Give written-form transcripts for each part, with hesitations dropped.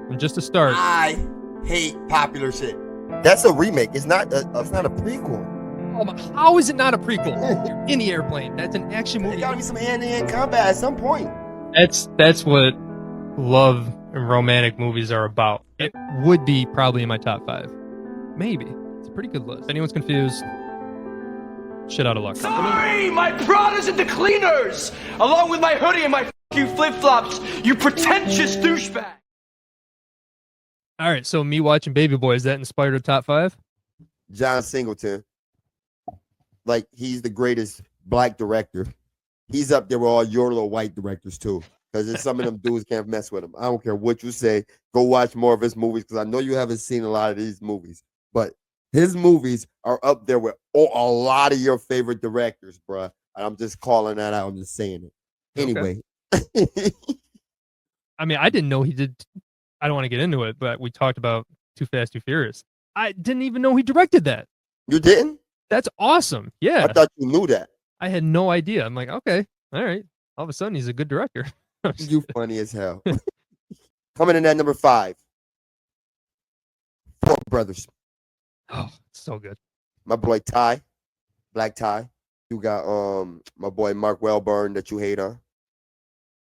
And just to start, I hate popular shit. That's a remake. It's not a prequel. how is it not a prequel? You're in the airplane. That's an action movie. There gotta be some hand-to-hand combat at some point. That's what love and romantic movies are about. It would be probably in my top 5. Maybe. It's a pretty good list. If anyone's confused, shit out of luck. Sorry, my Prada's in the cleaners, along with my hoodie and my f*** you flip-flops, you pretentious douchebag. All right, so me watching Baby Boy, is that inspired a top 5? John Singleton. Like, he's the greatest black director. He's up there with all your little white directors, too. Because some of them dudes can't mess with him. I don't care what you say. Go watch more of his movies, because I know you haven't seen a lot of these movies. But his movies are up there with a lot of your favorite directors, bruh. And I'm just calling that out. I'm just saying it. Anyway. Okay. I mean, I didn't know he did. I don't want to get into it, but we talked about Too Fast, Too Furious. I didn't even know he directed that. You didn't? That's awesome. Yeah. I thought you knew that. I had no idea. I'm like, okay, all right. All of a sudden, he's a good director. You funny as hell. Coming in at number 5. Four Brothers. Oh, so good. My boy Ty, Black Ty. You got my boy Mark Wellburn that you hate on.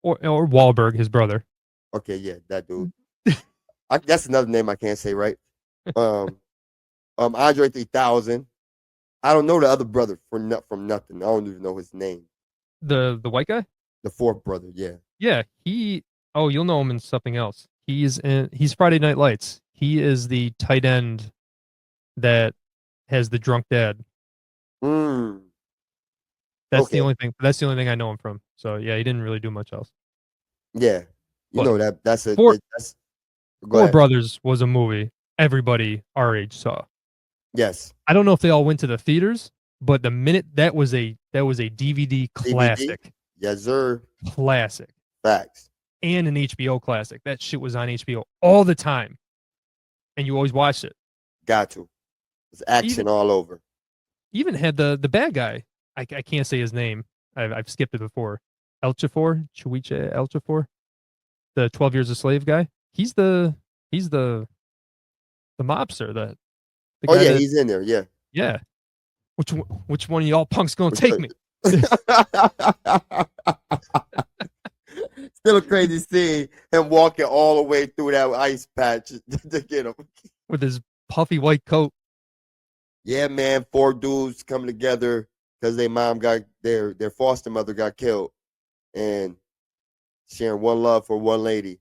Or Wahlberg, his brother. Okay, yeah, that dude. That's another name I can't say, right? Andre 3000. I don't know the other brother from nothing. I don't even know his name. The white guy? The fourth brother, yeah. Yeah, you'll know him in something else. He's Friday Night Lights. He is the tight end that has the drunk dad. That's okay. the only thing. That's the only thing I know him from. So yeah, he didn't really do much else. Yeah, know that's a Four ahead. Brothers was a movie everybody our age saw. Yes. I don't know if they all went to the theaters, but the minute that was a DVD classic. DVD? Yes, sir. Classic. Facts. And an HBO classic. That shit was on HBO all the time, and you always watched it. Got to. It's action all over. Even had the bad guy. I can't say his name. I've skipped it before. Chiwetel Ejiofor, the 12 Years a Slave guy. He's the mobster. The guy he's in there. Yeah. Yeah. Which one of y'all punks gonna take me? Still a crazy scene. Him walking all the way through that ice patch to get him with his puffy white coat. Yeah, man. 4 dudes coming together because their foster mother got killed, and sharing one love for one lady.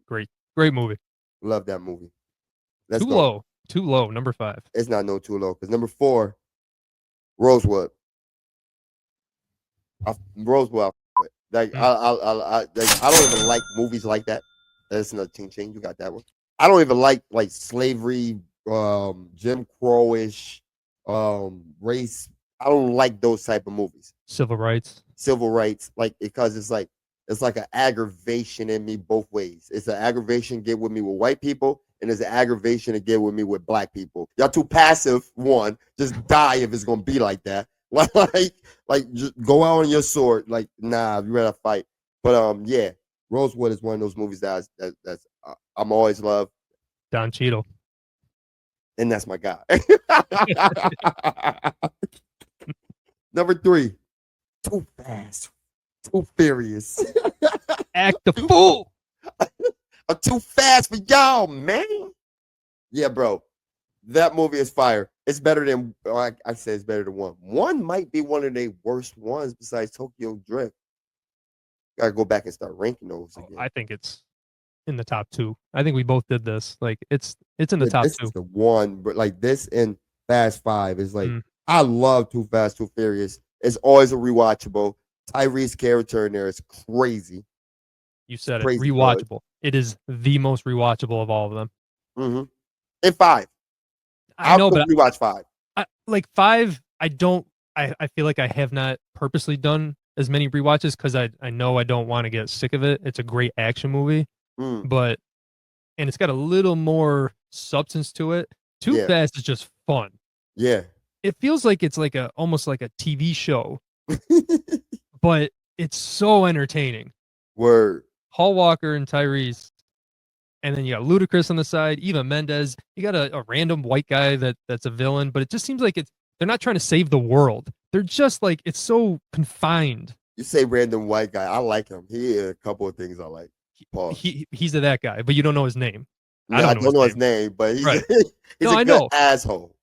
Great movie. Love that movie. Too low. Number 5. It's not too low, because number 4, Rosewood. Rosewood. Like I don't even like movies like that. That's another ching. You got that one. I don't even like slavery, Jim Crow-ish, race. I don't like those type of movies. Civil rights, because it's like an aggravation in me both ways. It's an aggravation to get with me with white people, and it's an aggravation to get with me with black people. Y'all too passive. One, just die if it's gonna be like that. Like just go out on your sword. Like, nah, you rather fight. But yeah, Rosewood is one of those movies that's I'm always love. Don Cheadle. And that's my guy. Number 3, Too Fast, Too Furious. Act the fool. I'm too fast for y'all, man. Yeah, bro. That movie is fire. It's better than, I say it's better than 1. 1 might be one of the worst ones besides Tokyo Drift. Gotta go back and start ranking those again. I think it's in the top 2. I think we both did this. Like it's in the top 2. This is the one, but like this and Fast 5 is like, I love Too Fast, Too Furious. It's always a rewatchable. Tyrese's character in there is crazy. You said crazy, it. Rewatchable. Bro. It is the most rewatchable of all of them. Mm-hmm. And 5. I know, but rewatch 5. 5, I don't. I feel like I have not purposely done as many rewatches because I know I don't want to get sick of it. It's a great action movie, and it's got a little more substance to it. Too Fast is just fun. Yeah, it feels like it's like almost like a TV show, but it's so entertaining. Word. Paul Walker and Tyrese, And then you got Ludacris on the side, Eva Mendes. You got a random white guy that's a villain, but it just seems like they're not trying to save the world. They're just like, it's so confined. You say random white guy. I like him. He a couple of things I like. Pause. He's that guy, but you don't know his name. No, I don't know his name, but he's right. he's no, a good asshole.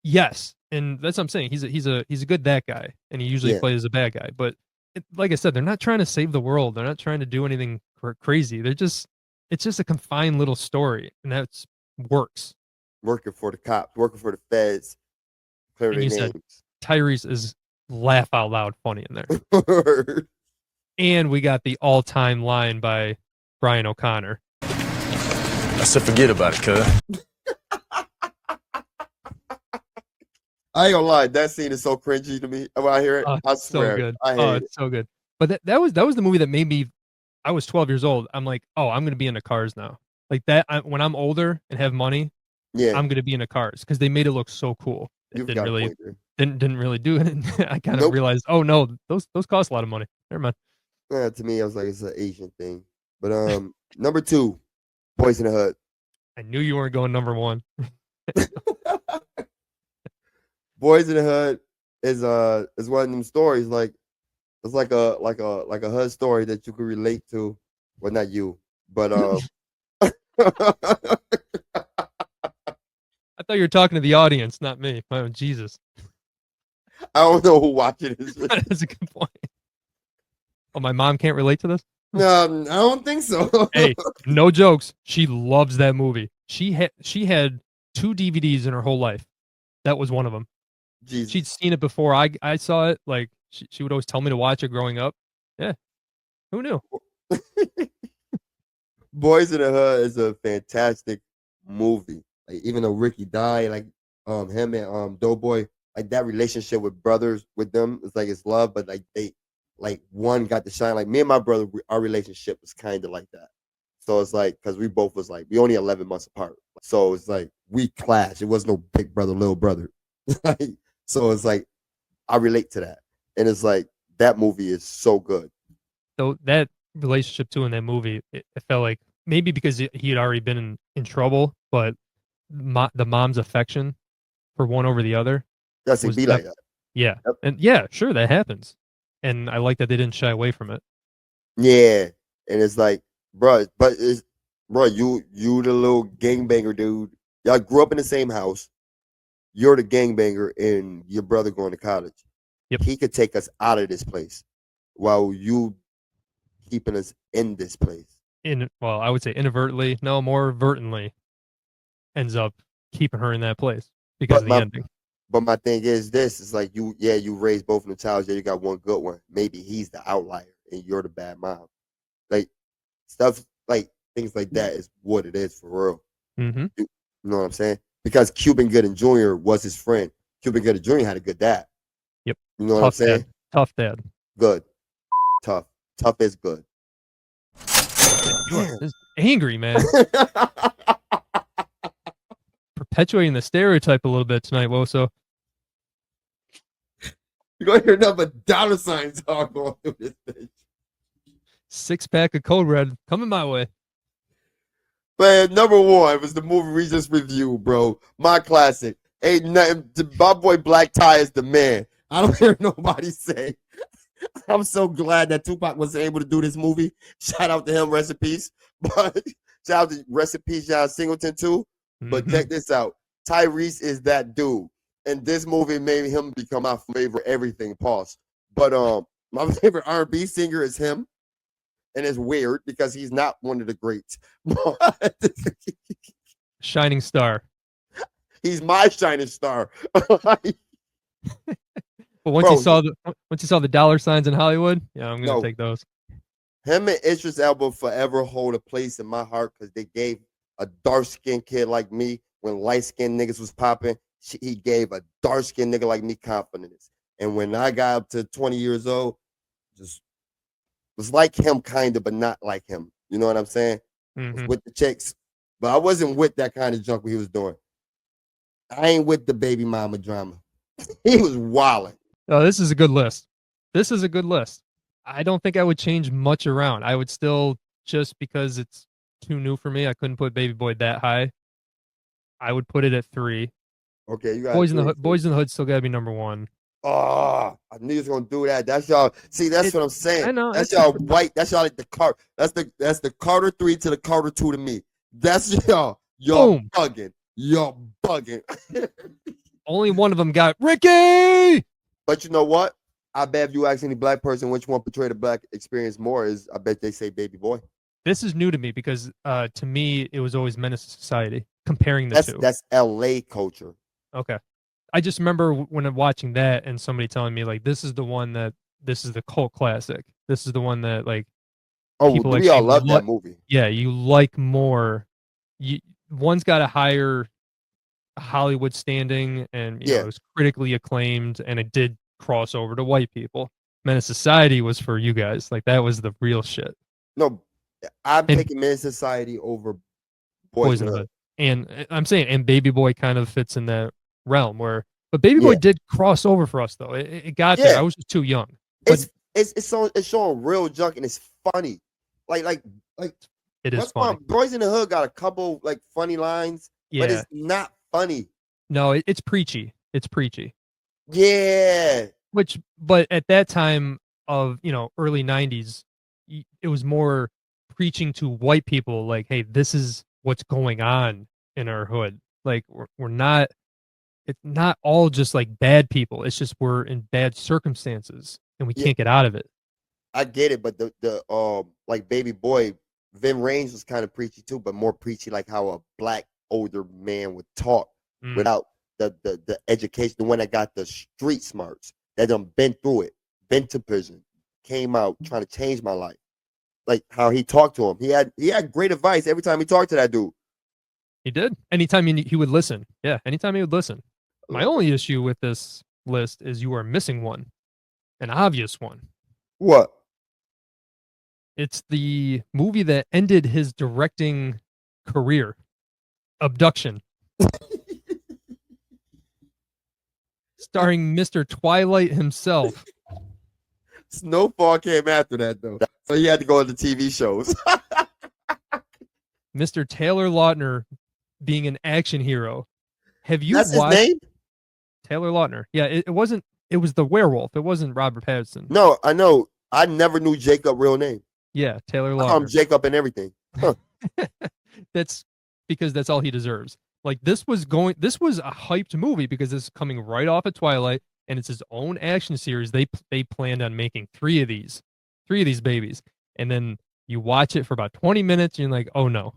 Yes, and that's what I'm saying. He's a good that guy, and he usually plays a bad guy. But like I said, they're not trying to save the world. They're not trying to do anything crazy. It's just a confined little story, and that's works. Working for the cops, working for the feds. Clear their names. Tyrese is laugh out loud funny in there. And we got the all-time line by Brian O'Connor. I said forget about it, cuz. I ain't gonna lie, that scene is so cringy to me. When I hear it, I swear. So good. I hate it. It's so good. But that was the movie that made me. I was 12 years old. I'm like, oh, I'm gonna be into cars now. Like that. When I'm older and have money, I'm gonna be into cars because they made it look so cool. It didn't really do it. I kind of realized, oh no, those cost a lot of money. Never mind. Yeah, to me, I was like, it's an Asian thing. But number 2, Boyz in the Hood. I knew you weren't going number 1. Boyz in the Hood is one of them stories. Like it's like a hood story that you could relate to. Well, not you, but I thought you were talking to the audience, not me. Oh, Jesus. I don't know who watching this. That's a good point. Oh, my mom can't relate to this? No, I don't think so. Hey, no jokes. She loves that movie. She had 2 DVDs in her whole life. That was one of them. Jesus. She'd seen it before I saw it. Like she would always tell me to watch it growing up. Yeah. Who knew? Boyz in the Hood is a fantastic movie. Like even though Ricky died, like him and Doughboy, like that relationship with brothers with them, it's like it's love, but like they one got to shine. Like me and my brother, our relationship was kind of like that. So it's like because we both was like we only 11 months apart. So it's like we clashed. It was no big brother, little brother. So it's like I relate to that, and it's like that movie is so good. So that relationship too in that movie, it felt like maybe because he had already been in trouble, but the mom's affection for one over the other. Yes, it be like that. Yeah, yep. And yeah, sure that happens, and I like that they didn't shy away from it. Yeah, and it's like, bro, you the little gangbanger dude. Y'all grew up in the same house. You're the gangbanger, and your brother going to college. Yep. He could take us out of this place, while you keeping us in this place. Well, I would say inadvertently, no, more vertently, ends up keeping her in that place because of the ending. But my thing is this: it's like you raised both of the childs. Yeah, you got one good one. Maybe he's the outlier, and you're the bad mom. Like stuff like things like that is what it is for real. Mm-hmm. You know what I'm saying? Because Cuban Gooding Jr. was his friend. Cuban Gooding Jr. had a good dad. Yep. You know what I'm saying? Dad. Tough dad. Good. Tough. Tough is good. You're angry, man. Perpetuating the stereotype a little bit tonight, Woso. You're going to hear nothing but dollar signs all going through this bitch. 6-pack of Code Red coming my way. Man, number 1 was the movie we just reviewed, bro. My classic. Ain't nothing. My boy Black Tie is the man. I don't hear nobody say. I'm so glad that Tupac was able to do this movie. Shout out to him, rest in peace. But shout out to rest in peace, John Singleton too. But check this out. Tyrese is that dude. And this movie made him become my favorite everything. Pause. But my favorite R&B singer is him. And it's weird because he's not one of the greats. Shining star. He's my shining star. But once you saw the dollar signs in Hollywood, yeah, I'm gonna take those. Him and Idris Elba forever hold a place in my heart because they gave a dark-skinned kid like me when light-skinned niggas was popping. He gave a dark-skinned nigga like me confidence. And when I got up to 20 years old, just was like him kind of, but not like him. You know what I'm saying? Mm-hmm. With the chicks. But I wasn't with that kind of junk he was doing. I ain't with the baby mama drama. He was wilding. Oh, this is a good list. This is a good list. I don't think I would change much around. I would still, just because it's too new for me. I couldn't put Baby Boy that high. I would put it at 3. Okay, you got Boys in the Hood still gotta be number 1. Oh, I knew you was gonna do that. That's y'all. See, that's what I'm saying. I know. That's y'all white. That's y'all like the Carter. That's the Carter 3 to the Carter 2 to me. That's y'all. Y'all Boom. bugging. Y'all bugging. Only one of them got Ricky. But you know what? I bet if you ask any black person which one portrayed the black experience more, is I bet they say Baby Boy. This is new to me because to me it was always Menace to Society. Comparing the two. That's LA culture. Okay. I just remember when I'm watching that and somebody telling me like this is the cult classic. This is the one that like we all love that movie. Yeah, you like more. One's got a higher Hollywood standing and it was critically acclaimed and it did cross over to white people. Menace Society was for you guys. Like that was the real shit. No, I'm taking Menace Society over Boys in the Hood. And I'm saying, and Baby Boy kind of fits in that realm but Baby Boy did cross over for us though. It got there. I was just too young. But it's showing real junk and it's funny. Like it is funny. Boys in the Hood got a couple like funny lines, but it's not funny. No, it's preachy. It's preachy. Yeah. But at that time of early 90s, it was more preaching to white people like, hey, this is what's going on in our hood. Like we're not. It's not all just like bad people. It's just we're in bad circumstances and we can't get out of it. I get it, but the like Baby Boy, Vin Rames was kind of preachy too, but more preachy like how a black older man would talk without the education, the one that got the street smarts, that done been through it, been to prison, came out trying to change my life. Like how he talked to him. He had great advice every time he talked to that dude. He did. Anytime he would listen. Yeah, anytime he would listen. My only issue with this list is you are missing one. An obvious one. What? It's the movie that ended his directing career. Abduction. Starring Mr. Twilight himself. Snowfall came after that though. So he had to go into TV shows. Mr. Taylor Lautner being an action hero. Have you watched his name? Taylor Lautner. Yeah, it wasn't. It was the werewolf. It wasn't Robert Pattinson. No, I know. I never knew Jacob's real name. Yeah, Taylor Lautner. I call him Jacob and everything. Huh. That's because that's all he deserves. Like this was a hyped movie because it's coming right off of Twilight and it's his own action series. They planned on making three of these babies, and then you watch it for about 20 minutes and you're like, oh no,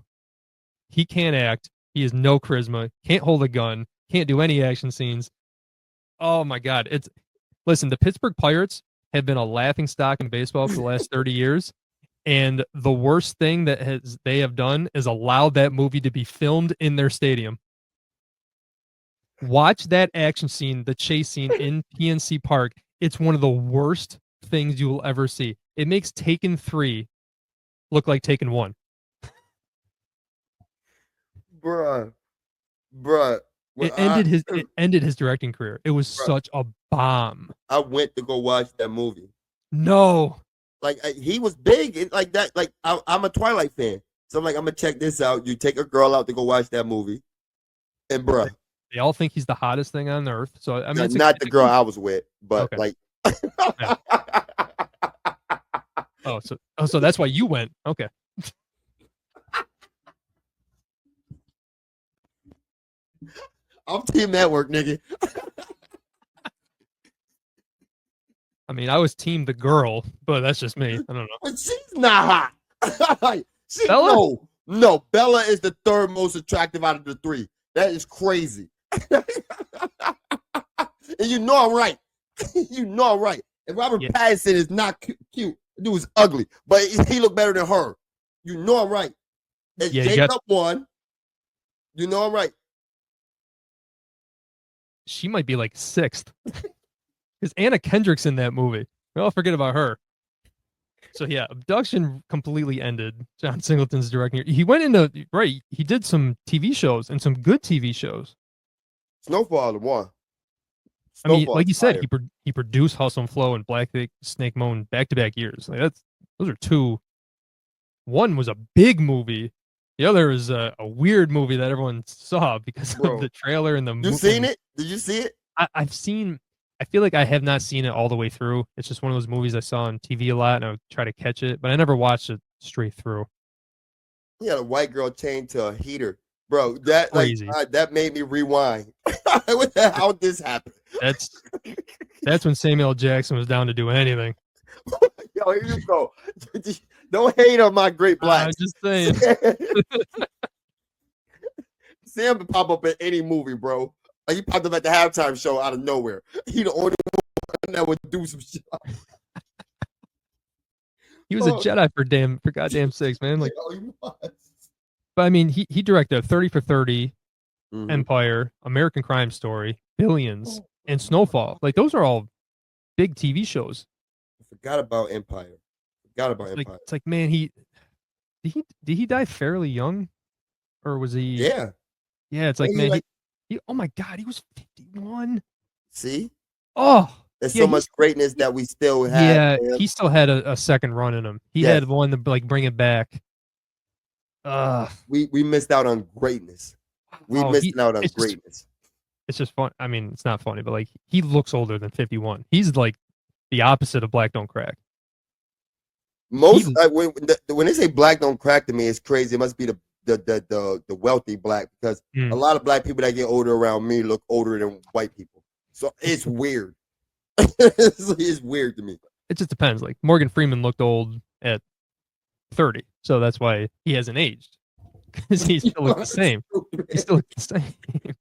he can't act. He has no charisma. Can't hold a gun. Can't do any action scenes. Oh my God. Listen, the Pittsburgh Pirates have been a laughing stock in baseball for the last 30 years. And the worst thing that they have done is allow that movie to be filmed in their stadium. Watch that action scene, the chase scene in PNC Park. It's one of the worst things you will ever see. It makes Taken 3 look like Taken 1. Bruh. It ended his directing career. It was such a bomb. I went to go watch that movie. No. Like he was big like that. Like I'm a Twilight fan, so I'm like, I'm gonna check this out. You take a girl out to go watch that movie, and bruh, they all think he's the hottest thing on earth. So I mean, not the girl I was with, but okay. Like, so that's why you went. Okay. I'm Team Network, nigga. I mean, I was team the girl, but that's just me. I don't know. But she's not hot. Bella? No. Bella is the third most attractive out of the three. That is crazy. And you know I'm right. And Robert Pattinson is not cute. The dude is ugly, but he look better than her. You know I'm right. It's Jacob one. You know I'm right. She might be like sixth. Because Anna Kendrick's in that movie. I'll forget about her. So yeah, Abduction completely ended John Singleton's directing. He went into he did some TV shows and some good TV shows. Snowfall the one. I mean, like you said, he produced Hustle and Flow and Black Snake Moan back-to-back years. Like those are two. One was a big movie The other is a weird movie that everyone saw because Bro, of the trailer and the movie. You seen it? Did you see it? I've seen. I feel like I have not seen it all the way through. It's just one of those movies I saw on TV a lot, and I would try to catch it, but I never watched it straight through. He had a white girl chained to a heater, bro. That Crazy. That made me rewind. What the hell did this happen? That's when Samuel L. Jackson was down to do anything. Yo, here you go. Don't hate on my great black. I'm just saying. Sam would pop up in any movie, bro. Like he popped up at the halftime show out of nowhere. He the only one that would do some shit. He was a Jedi for goddamn sakes, man. Like, Yo, he was. but I mean, he directed 30 for 30, Mhm. Empire, American Crime Story, Billions, and Snowfall. Like those are all big TV shows. I forgot about Empire. Like it's like, man, did he die fairly young, or was he? Yeah. Yeah, it's like, He man, like- oh my God, he was 51. See? Oh, There's yeah, so much greatness that we still have. yeah, man. he still had a second run in him. He Yes. had one to like bring it back. We missed out on greatness. We missed out on it's just- greatness. It's just fun. I mean, it's not funny, but like he looks older than 51. He's like the opposite of Black Don't Crack. Most when they say black don't crack to me, it's crazy. It must be the wealthy black, because a lot of black people that get older around me look older than white people. So it's weird. It's weird to me. It just depends. Like Morgan Freeman looked old at 30, so that's why he hasn't aged, because he still looked the same. He still looked the same.